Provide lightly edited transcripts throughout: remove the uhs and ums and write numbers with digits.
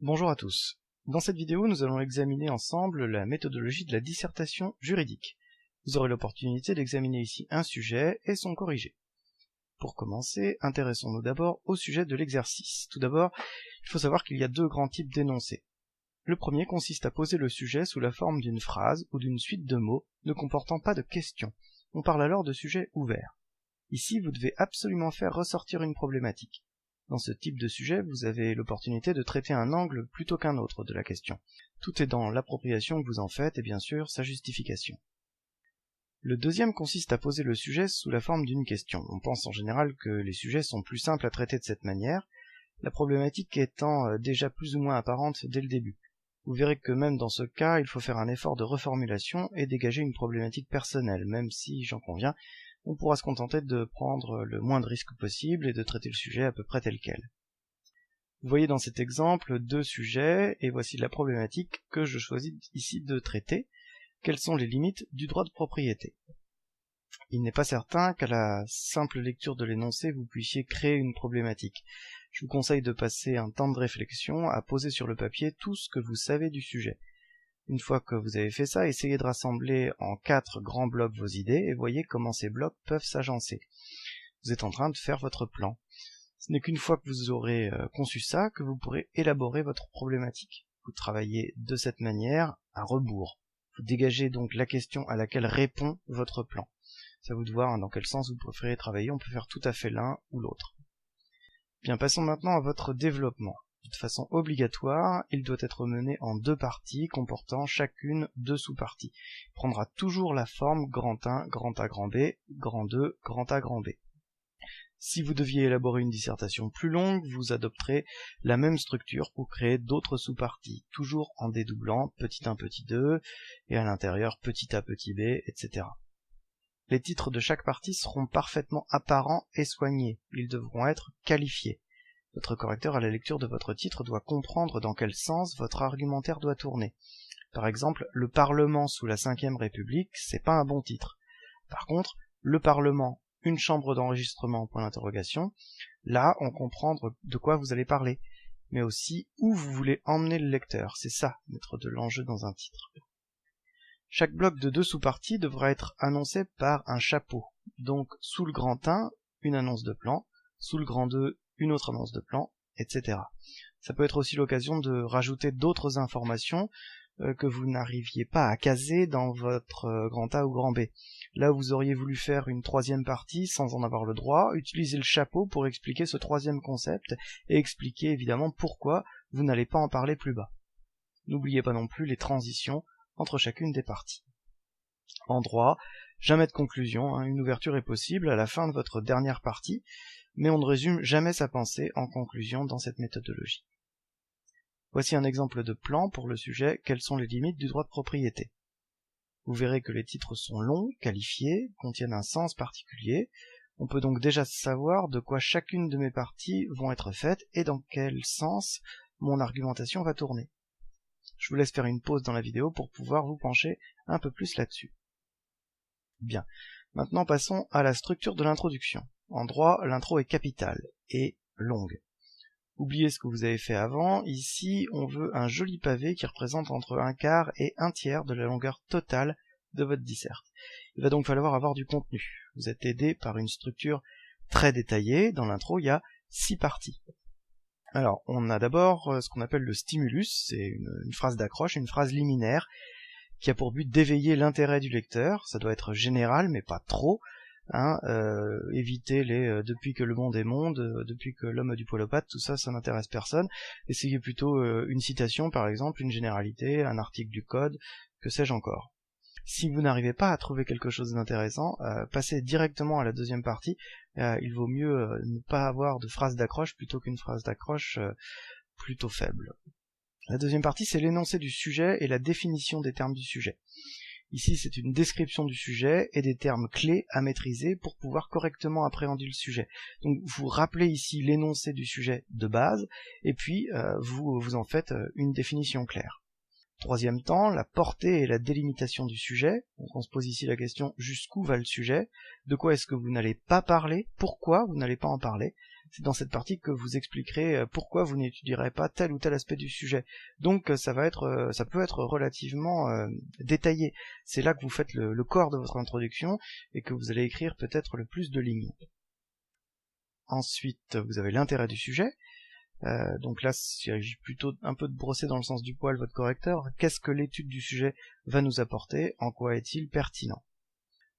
Bonjour à tous. Dans cette vidéo, nous allons examiner ensemble la méthodologie de la dissertation juridique. Vous aurez l'opportunité d'examiner ici un sujet et son corrigé. Pour commencer, intéressons-nous d'abord au sujet de l'exercice. Tout d'abord, il faut savoir qu'il y a deux grands types d'énoncés. Le premier consiste à poser le sujet sous la forme d'une phrase ou d'une suite de mots ne comportant pas de questions. On parle alors de sujet ouvert. Ici, vous devez absolument faire ressortir une problématique. Dans ce type de sujet, vous avez l'opportunité de traiter un angle plutôt qu'un autre de la question. Tout est dans l'appropriation que vous en faites et bien sûr sa justification. Le deuxième consiste à poser le sujet sous la forme d'une question. On pense en général que les sujets sont plus simples à traiter de cette manière, la problématique étant déjà plus ou moins apparente dès le début. Vous verrez que même dans ce cas, il faut faire un effort de reformulation et dégager une problématique personnelle, même si, j'en conviens, on pourra se contenter de prendre le moins de risques possible et de traiter le sujet à peu près tel quel. Vous voyez dans cet exemple deux sujets, et voici la problématique que je choisis ici de traiter. Quelles sont les limites du droit de propriété? Il n'est pas certain qu'à la simple lecture de l'énoncé vous puissiez créer une problématique. Je vous conseille de passer un temps de réflexion à poser sur le papier tout ce que vous savez du sujet. Une fois que vous avez fait ça, essayez de rassembler en 4 grands blocs vos idées et voyez comment ces blocs peuvent s'agencer. Vous êtes en train de faire votre plan. Ce n'est qu'une fois que vous aurez conçu ça que vous pourrez élaborer votre problématique. Vous travaillez de cette manière à rebours. Vous dégagez donc la question à laquelle répond votre plan. C'est à vous de voir dans quel sens vous préférez travailler, on peut faire tout à fait l'un ou l'autre. Bien, passons maintenant à votre développement. De façon obligatoire, il doit être mené en 2 parties comportant chacune 2 sous-parties. Il prendra toujours la forme grand 1, grand A, grand B, grand 2, grand A, grand B. Si vous deviez élaborer une dissertation plus longue, vous adopterez la même structure pour créer d'autres sous-parties, toujours en dédoublant petit 1, petit 2, et à l'intérieur petit a, petit b, etc. Les titres de chaque partie seront parfaitement apparents et soignés, ils devront être qualifiés. Votre correcteur à la lecture de votre titre doit comprendre dans quel sens votre argumentaire doit tourner. Par exemple, le Parlement sous la Ve République, c'est pas un bon titre. Par contre, le Parlement, une chambre d'enregistrement, point d'interrogation, là, on comprend de quoi vous allez parler, mais aussi où vous voulez emmener le lecteur. C'est ça, mettre de l'enjeu dans un titre. Chaque bloc de 2 sous-parties devra être annoncé par un chapeau. Donc, sous le grand 1, une annonce de plan, sous le grand 2, une autre annonce de plan, etc. Ça peut être aussi l'occasion de rajouter d'autres informations que vous n'arriviez pas à caser dans votre grand A ou grand B. Là où vous auriez voulu faire une 3e partie sans en avoir le droit, utilisez le chapeau pour expliquer ce 3e concept et expliquer évidemment pourquoi vous n'allez pas en parler plus bas. N'oubliez pas non plus les transitions entre chacune des parties. En droit, jamais de conclusion, une ouverture est possible à la fin de votre dernière partie, mais on ne résume jamais sa pensée en conclusion dans cette méthodologie. Voici un exemple de plan pour le sujet « Quelles sont les limites du droit de propriété ?» Vous verrez que les titres sont longs, qualifiés, contiennent un sens particulier. On peut donc déjà savoir de quoi chacune de mes parties vont être faites et dans quel sens mon argumentation va tourner. Je vous laisse faire une pause dans la vidéo pour pouvoir vous pencher un peu plus là-dessus. Bien, maintenant passons à la structure de l'introduction. En droit, l'intro est capitale et longue. Oubliez ce que vous avez fait avant, ici on veut un joli pavé qui représente entre 1/4 et 1/3 de la longueur totale de votre disserte. Il va donc falloir avoir du contenu. Vous êtes aidé par une structure très détaillée, dans l'intro il y a 6 parties. Alors, on a d'abord ce qu'on appelle le stimulus, c'est une phrase d'accroche, une phrase liminaire, qui a pour but d'éveiller l'intérêt du lecteur. Ça doit être général, mais pas trop. Évitez les depuis que le monde est monde, depuis que l'homme a du poil aux pattes, tout ça, ça n'intéresse personne. Essayez plutôt une citation, par exemple, une généralité, un article du code, que sais-je encore. Si vous n'arrivez pas à trouver quelque chose d'intéressant, passez directement à la 2e partie. Il vaut mieux ne pas avoir de phrase d'accroche plutôt qu'une phrase d'accroche plutôt faible. La 2e partie, c'est l'énoncé du sujet et la définition des termes du sujet. Ici, c'est une description du sujet et des termes clés à maîtriser pour pouvoir correctement appréhender le sujet. Donc, vous rappelez ici l'énoncé du sujet de base, et puis vous en faites une définition claire. 3e temps, la portée et la délimitation du sujet. Donc on se pose ici la question jusqu'où va le sujet, de quoi est-ce que vous n'allez pas parler, pourquoi vous n'allez pas en parler. c'est dans cette partie que vous expliquerez pourquoi vous n'étudierez pas tel ou tel aspect du sujet. Donc ça peut être relativement détaillé. C'est là que vous faites le corps de votre introduction et que vous allez écrire peut-être le plus de lignes. Ensuite, vous avez l'intérêt du sujet. Donc là, il s'agit plutôt un peu de brosser dans le sens du poil votre correcteur. Qu'est-ce que l'étude du sujet va nous apporter? En quoi est-il pertinent?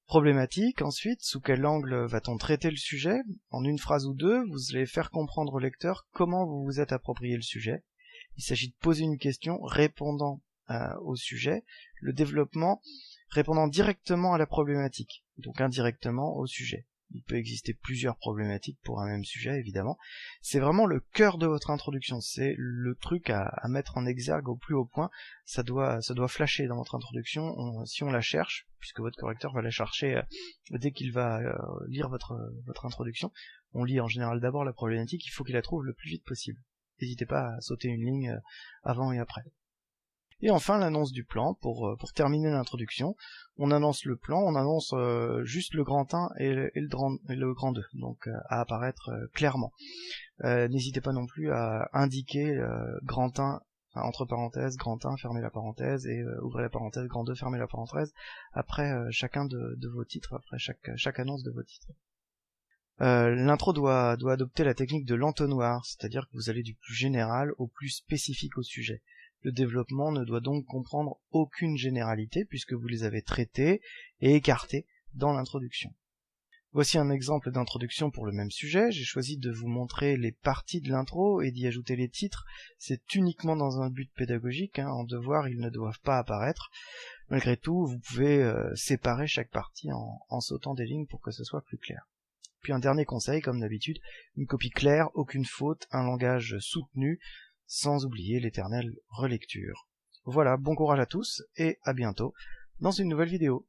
Problématique, ensuite, sous quel angle va-t-on traiter le sujet? En une phrase ou deux, vous allez faire comprendre au lecteur comment vous vous êtes approprié le sujet. Il s'agit de poser une question répondant au sujet, le développement répondant directement à la problématique, donc indirectement au sujet. Il peut exister plusieurs problématiques pour un même sujet, évidemment. C'est vraiment le cœur de votre introduction, c'est le truc à mettre en exergue au plus haut point. Ça doit flasher dans votre introduction. Si on la cherche, puisque votre correcteur va la chercher dès qu'il va lire votre introduction, on lit en général d'abord la problématique, il faut qu'il la trouve le plus vite possible. N'hésitez pas à sauter une ligne avant et après. Et enfin, l'annonce du plan, pour terminer l'introduction. On annonce le plan, on annonce juste le grand 1 et le grand 2, donc à apparaître clairement. N'hésitez pas non plus à indiquer grand 1, entre parenthèses, grand 1, fermez la parenthèse, et ouvrez la parenthèse, grand 2, fermez la parenthèse, après chacun de vos titres, après chaque annonce de vos titres. L'intro doit adopter la technique de l'entonnoir, c'est-à-dire que vous allez du plus général au plus spécifique au sujet. Le développement ne doit donc comprendre aucune généralité puisque vous les avez traitées et écartées dans l'introduction. Voici un exemple d'introduction pour le même sujet. J'ai choisi de vous montrer les parties de l'intro et d'y ajouter les titres. C'est uniquement dans un but pédagogique, en devoir ils ne doivent pas apparaître. Malgré tout, vous pouvez séparer chaque partie en sautant des lignes pour que ce soit plus clair. Puis un dernier conseil, comme d'habitude, une copie claire, aucune faute, un langage soutenu, sans oublier l'éternelle relecture. Voilà, bon courage à tous et à bientôt dans une nouvelle vidéo.